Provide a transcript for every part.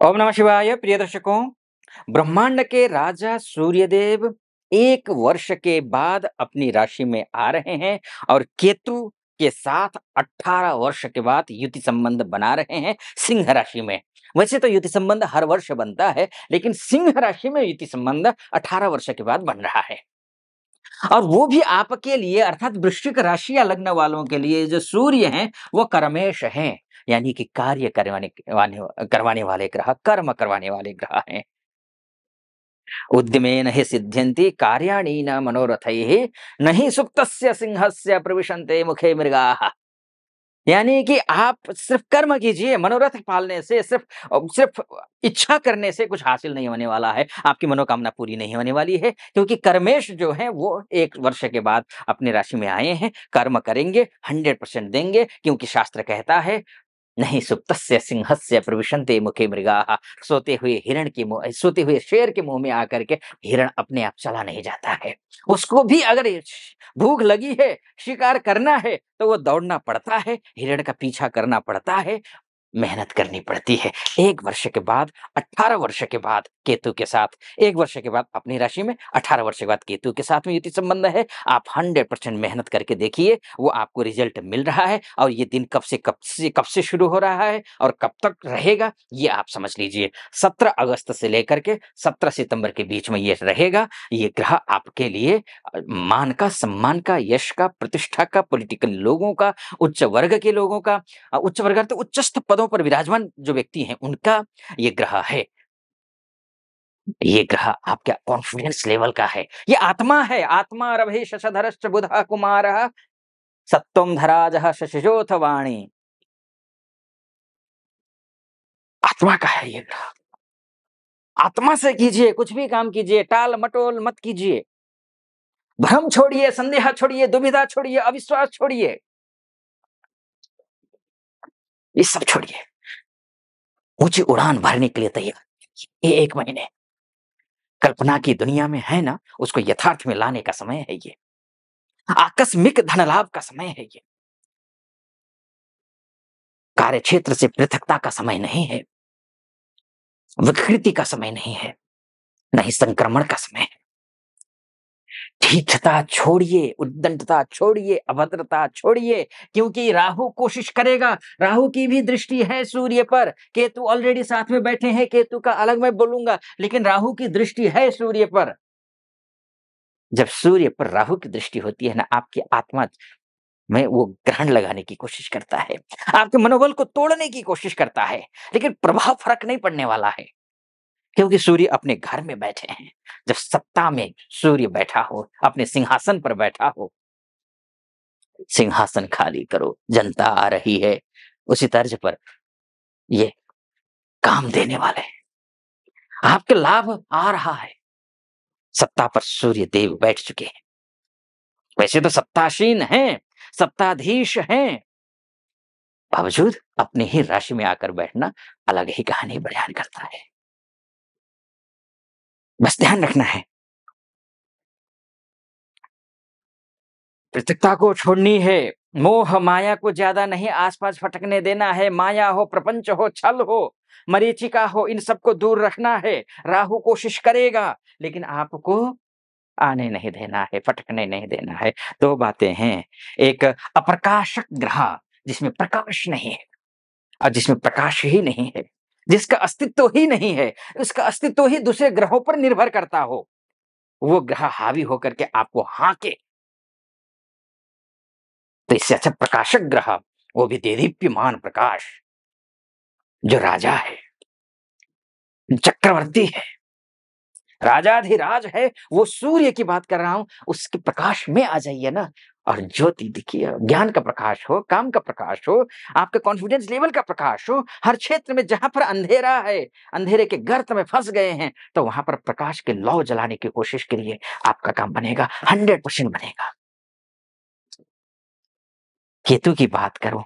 ओम नमः शिवाय। प्रिय दर्शकों, ब्रह्मांड के राजा सूर्यदेव 1 वर्ष के बाद अपनी राशि में आ रहे हैं और केतु के साथ 18 वर्ष के बाद युति संबंध बना रहे हैं सिंह राशि में। वैसे तो युति संबंध हर वर्ष बनता है, लेकिन सिंह राशि में युति संबंध 18 वर्ष के बाद बन रहा है। और वो भी आपके लिए अर्थात वृश्चिक राशि या लग्न वालों के लिए जो सूर्य हैं, वो कर्मेश हैं। यानी कि कार्य करवाने वाले ग्रह, कर्म करवाने वाले ग्रह हैं। उद्यमेन हि सिद्ध्यन्ति कार्याणि न मनोरथैः, न हि सुप्तस्य सिंहस्य प्रविशन्ते मुखे मृगाः। यानी कि आप सिर्फ कर्म कीजिए, मनोरथ पालने से सिर्फ इच्छा करने से कुछ हासिल नहीं होने वाला है, आपकी मनोकामना पूरी नहीं होने वाली है, क्योंकि कर्मेश जो हैं वो 1 वर्ष के बाद अपनी राशि में आए हैं, कर्म करेंगे, 100% देंगे, क्योंकि शास्त्र कहता है नहीं सुप्तस्य सिंहस्य प्रविशन्ते मुखे मृगाः। सोते हुए शेर के मुंह में आकर के हिरण अपने आप चला नहीं जाता है। उसको भी अगर भूख लगी है, शिकार करना है, तो वो दौड़ना पड़ता है, हिरण का पीछा करना पड़ता है, मेहनत करनी पड़ती है। 1 वर्ष के बाद, 18 वर्ष के बाद केतु के साथ, 1 वर्ष के बाद अपनी राशि में, 18 वर्ष के बाद केतु के साथ में युति संबंध है। आप 100% मेहनत करके देखिए, वो आपको रिजल्ट मिल रहा है और ये दिन कब से शुरू हो रहा है और कब तक रहेगा, ये आप समझ लीजिए। 17 अगस्त से लेकर के 17 सितंबर के बीच में ये रहेगा। ये ग्रह आपके लिए मान का, सम्मान का, यश का, प्रतिष्ठा का, पॉलिटिकल लोगों का, उच्च वर्ग के लोगों का, उच्च वर्ग तो उच्चस्थ पदों पर विराजमान जो व्यक्ति हैं उनका ये ग्रह है। ये ग्रह आपका कॉन्फिडेंस लेवल का है। ये आत्मा है। आत्मा रवि शशधरश्च बुधः कुमारः सत्त्वं धराजः शशिशोऽथ वाणी। आत्मा का है ये ग्रह। आत्मा से कीजिए, कुछ भी काम कीजिए, टाल-मटोल मत कीजिए। भ्रम छोड़िए, संदेह छोड़िए, दुविधा छोड़िए, अविश्वास छोड़िए। ये सब छोड़िए। ऊँची उड़ान भरने के लिए तैयार। ये 1 महीने कल्पना की दुनिया में है ना, उसको यथार्थ में लाने का समय है ये। आकस्मिक धन लाभ का समय है ये। कार्यक्षेत्र से पृथकता का समय नहीं है, विकृति का समय नहीं है, न ही संक्रमण का समय है। ढीठता छोड़िए, उद्दंडता छोड़िए, अभद्रता छोड़िए, क्योंकि राहु कोशिश करेगा। राहु की भी दृष्टि है सूर्य पर। केतु ऑलरेडी साथ में बैठे हैं, केतु का अलग मैं बोलूंगा, लेकिन राहु की दृष्टि है सूर्य पर। जब सूर्य पर राहु की दृष्टि होती है ना, आपकी आत्मा में वो ग्रहण लगाने की कोशिश करता है, आपके मनोबल को तोड़ने की कोशिश करता है, लेकिन प्रभाव फर्क नहीं पड़ने वाला है, क्योंकि सूर्य अपने घर में बैठे हैं। जब सत्ता में सूर्य बैठा हो, अपने सिंहासन पर बैठा हो, सिंहासन खाली करो, जनता आ रही है, उसी तर्ज पर ये काम देने वाले हैं। आपके लाभ आ रहा है। सत्ता पर सूर्य देव बैठ चुके हैं। वैसे तो सत्तासीन हैं, सत्ताधीश हैं, बावजूद अपनी ही राशि में आकर बैठना अलग ही कहानी बयान करता है। बस ध्यान रखना है, पृथकता को छोड़नी है, मोह माया को ज्यादा नहीं आसपास फटकने देना है। माया हो, प्रपंच हो, छल हो, मरीचिका हो, इन सबको दूर रखना है। राहु कोशिश करेगा, लेकिन आपको आने नहीं देना है, फटकने नहीं देना है। 2 बातें हैं, एक अप्रकाशक ग्रह जिसमें प्रकाश नहीं है और जिसमें प्रकाश ही नहीं है, जिसका अस्तित्व ही नहीं है, उसका अस्तित्व ही दूसरे ग्रहों पर निर्भर करता हो, वो ग्रह हावी होकर के आपको हाँके, तो इससे अच्छा प्रकाशक ग्रह, वो भी देदीप्यमान प्रकाश, जो राजा है, चक्रवर्ती है, राजाधिराज है, वो सूर्य की बात कर रहा हूं, उसके प्रकाश में आ जाइए ना। और ज्योति दिखिए, ज्ञान का प्रकाश हो, काम का प्रकाश हो, आपके कॉन्फिडेंस लेवल का प्रकाश हो। हर क्षेत्र में जहां पर अंधेरा है, अंधेरे के गर्त में फंस गए हैं, तो वहां पर प्रकाश के लौ जलाने की कोशिश करिए, आपका काम बनेगा, 100% बनेगा। केतु की बात करो,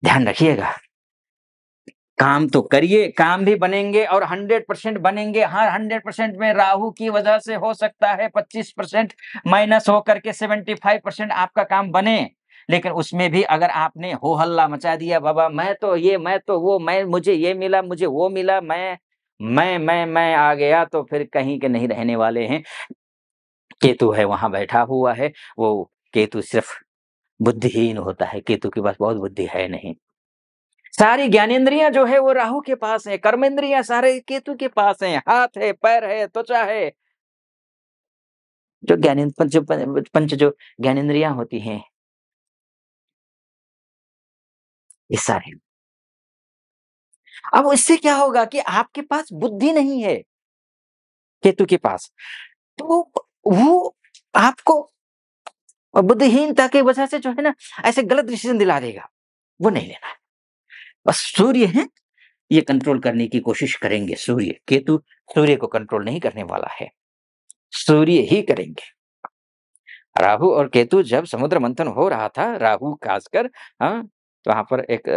ध्यान रखिएगा, काम तो करिए, काम भी बनेंगे और 100% बनेंगे। हर 100% में राहु की वजह से हो सकता है 25% माइनस होकर के 75% आपका काम बने, लेकिन उसमें भी अगर आपने हो हल्ला मचा दिया, बाबा मैं तो ये, मैं तो वो, मैं मुझे ये मिला, मुझे वो मिला, मैं आ गया, तो फिर कहीं के नहीं रहने वाले हैं। केतु है वहाँ बैठा हुआ है, वो केतु सिर्फ़ बुद्धिहीन होता है, केतु के पास बहुत बुद्धि है नहीं। सारी ज्ञानेंद्रियाँ जो है वो राहु के पास है, कर्मेंद्रियाँ सारे केतु के पास हैं, हाथ है, पैर है, त्वचा है, जो पंच जो ज्ञानेंद्रियाँ होती हैं, ये सारे। अब इससे क्या होगा कि आपके पास बुद्धि नहीं है, केतु के पास, तो वो आपको बुद्धिहीनता की वजह से जो है ना, ऐसे गलत डिसीज़न दिला देगा, वो नहीं लेना है। बस सूर्य है, ये कंट्रोल करने की कोशिश करेंगे सूर्य, केतु सूर्य को कंट्रोल नहीं करने वाला है, सूर्य ही करेंगे। राहु और केतु जब समुद्र मंथन हो रहा था, राहु खासकर, हाँ, तो वहाँ पर एक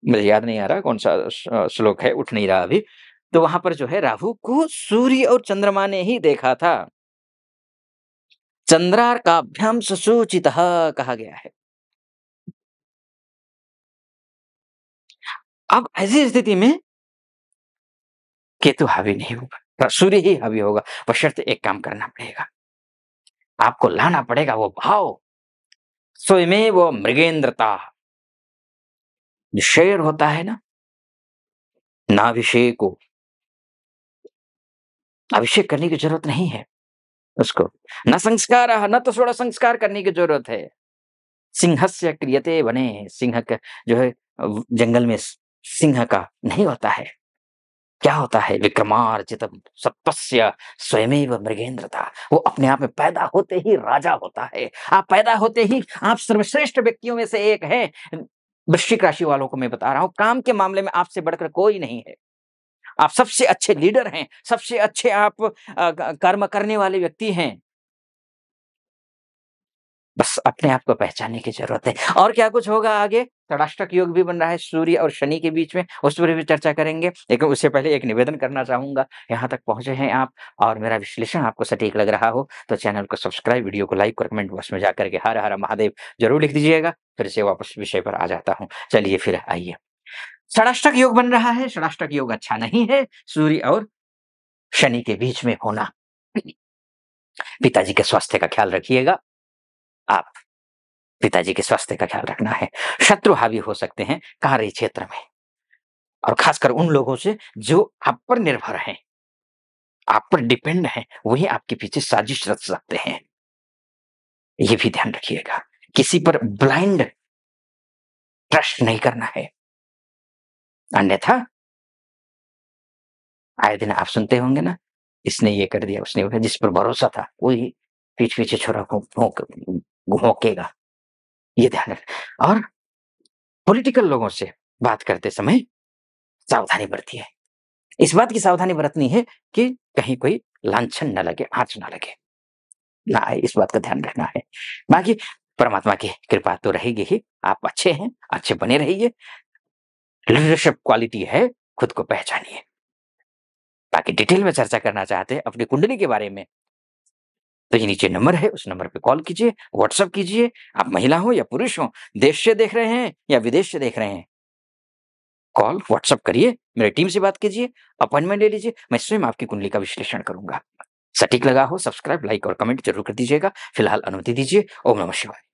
मुझे याद नहीं आ रहा कौन-सा श्लोक है, उठ नहीं रहा अभी। तो वहाँ पर जो है राहु को सूर्य और चंद्रमा ने ही देखा था। चंद्रार्काभ्याम सुसूचितः कहा गया है। अब ऐसी स्थिति में केतु हावी नहीं होगा, सूर्य ही हावी होगा, बशर्ते एक काम करना पड़ेगा। आपको लाना पड़ेगा वो भाव, स्वयमेव मृगेंद्रता। जो शेर होता है ना, नाभिषेक को अभिषेक करने की ज़रूरत नहीं है उसको। न संस्कारः, न तो थोड़ा संस्कार करने की ज़रूरत है। सिंहस्य क्रियते वने, सिंह का जो है जंगल में सिंह का नहीं होता है। क्या होता है? विक्रमार्जितम सत्वस्य स्वयमेव मृगेंद्रता। वो अपने आप में पैदा होते ही राजा होता है। आप पैदा होते ही आप सर्वश्रेष्ठ व्यक्तियों में से एक हैं। वृश्चिक राशि वालों को मैं बता रहा हूँ, काम के मामले में आपसे बढ़कर कोई नहीं है। आप सबसे अच्छे लीडर हैं, सबसे अच्छे आप कर्म करने वाले व्यक्ति हैं। बस अपने आप को पहचानने की ज़रूरत है। और क्या कुछ होगा आगे? षडाष्टक योग भी बन रहा है सूर्य और शनि के बीच में, उस पर भी चर्चा करेंगे। लेकिन उससे पहले एक निवेदन करना चाहूँगा, यहाँ तक पहुँचे हैं आप और मेरा विश्लेषण आपको सटीक लग रहा हो, तो चैनल को सब्सक्राइब, वीडियो को लाइक और कमेंट बॉक्स में जाकर के हर हर महादेव ज़रूर लिख दीजिएगा। फिर से वापस विषय पर आ जाता हूँ। चलिए फिर आइए। षडाष्टक योग बन रहा है, षडाष्टक योग अच्छा नहीं है, सूर्य और शनि के बीच में होना। पिताजी के स्वास्थ्य का ख्याल रखिएगा आप। पिताजी के स्वास्थ्य का ख्याल रखना है। शत्रु हावी हो सकते हैं कार्य क्षेत्र में और खासकर उन लोगों से जो आप पर निर्भर हैं, आप पर डिपेंड हैं, वही आपके पीछे साजिश रच सकते हैं। ये भी ध्यान रखिएगा। किसी पर ब्लाइंड ट्रस्ट नहीं करना है, अन्यथा आए दिन आप सुनते होंगे ना, इसने ये कर दिया, उसने वो किया, जिस पर भरोसा था वही पीठ पीछे छुरा भोंकेगा। ये ध्यान रख। और पॉलिटिकल लोगों से बात करते समय सावधानी बरतिए। इस बात की सावधानी बरतनी है कि कहीं कोई लांछन ना लगे, आँच ना लगे, ना आए, इस बात का ध्यान रखना है। बाकी परमात्मा की कृपा तो रहेगी ही, आप अच्छे हैं, अच्छे बने रहिए। लीडरशिप क्वालिटी है, खुद को पहचानिए। बाकी डिटेल में चर्चा करना चाहते हैं अपनी कुंडली के बारे में, तो ये नीचे नंबर है, उस नंबर पे कॉल कीजिए, व्हाट्सएप कीजिए। आप महिला हो या पुरुष हो, देश से देख रहे हैं या विदेश से देख रहे हैं, कॉल, व्हाट्सएप करिए, मेरी टीम से बात कीजिए, अपॉइंटमेंट ले लीजिए, मैं स्वयं आपकी कुंडली का विश्लेषण करूँगा। सटीक लगा हो, सब्सक्राइब, लाइक और कमेंट ज़रूर कर दीजिएगा। फिलहाल अनुमति दीजिए। ओम नमः शिवाय।